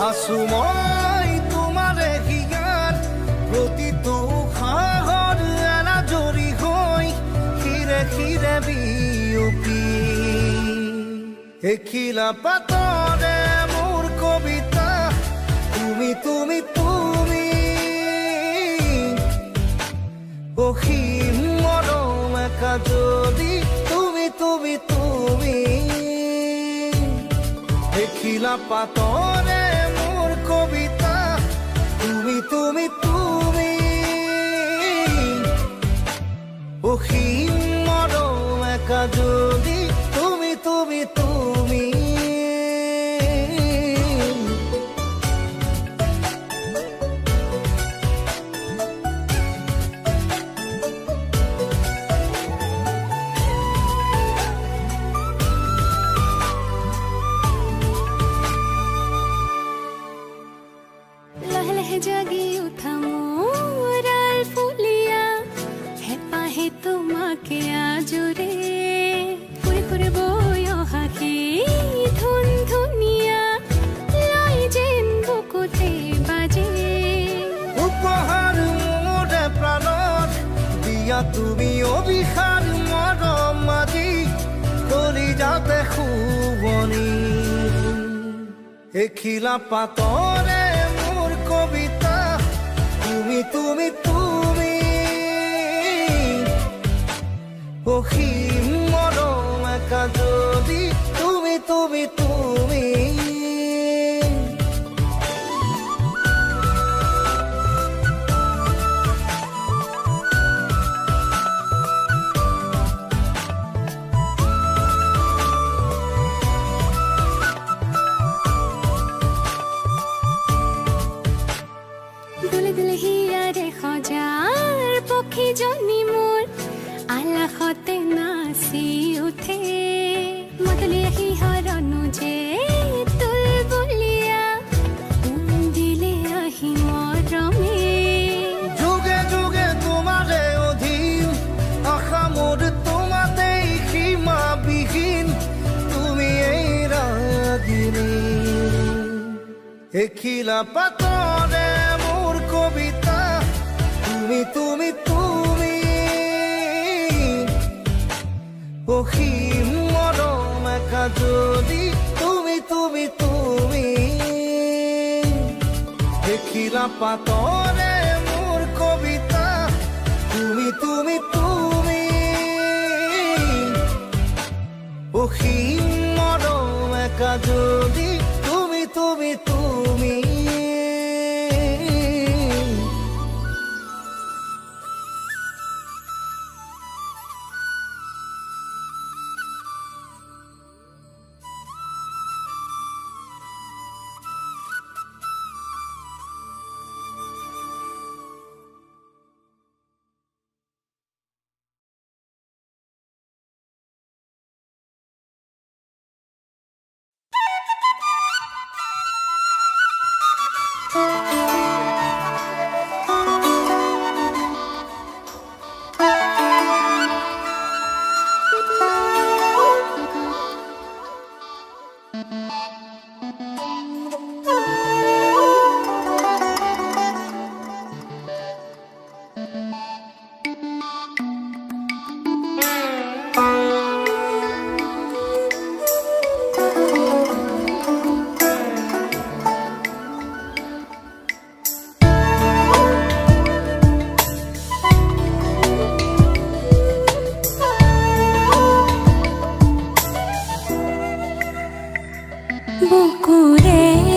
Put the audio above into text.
আছো মই তোমাৰে হিয়াত প্ৰতিটো সাগৰ এনাজৰি হৈ খিৰে খিৰে বিয়পি এখিলা পাতৰে মোৰ কবিতা তুমি তুমি তুমি অসীম মৰম একা যদি তুমি তুমি তুমি এখিলা পাতৰে মোৰ কবিতা তুমি তুমি তুমি অসীম মৰম একা যদি তুমি তুমি তুমি জাগি উঠা মোৰ আলফুলীয়া হেঁপাহে তোমাকে আজোৰে ফুৰি ফুৰিব অহা সেই ধুন ধুনীয়া লৈ যেন বুকুতে বাজে উপহাৰ মোৰে প্ৰাণত দিয়া তুমি অভিসাৰ মৰম আজি কৰি যাতে শুৱনি এখিলা পাতৰে কবিতা তুমি তুমি তুমি অসীম মৰম একা যদি তুমি তুমি তুমি সজাৰ পক্ষীজনী মোৰ আলাসতে নাচি উঠে মতলি আহি হৰণো যে তুলবলীয়া দিলে আহি মৰমে যুগে যুগে তোমাৰে অধীন আশা মোৰ তোমাতে সীমাবিহীন তুমি এই ৰাগিনী এখিলা পাতৰে মোৰ কবিতা তুমি তুমি তুমি অসীম মৰম একা যদি তুমি তুমি তুমি এখিলা পাতৰে মোৰ কবিতা তুমি তুমি তুমি অসীম মৰম একা যদি তুমি তুমি তুমি বুকুৰে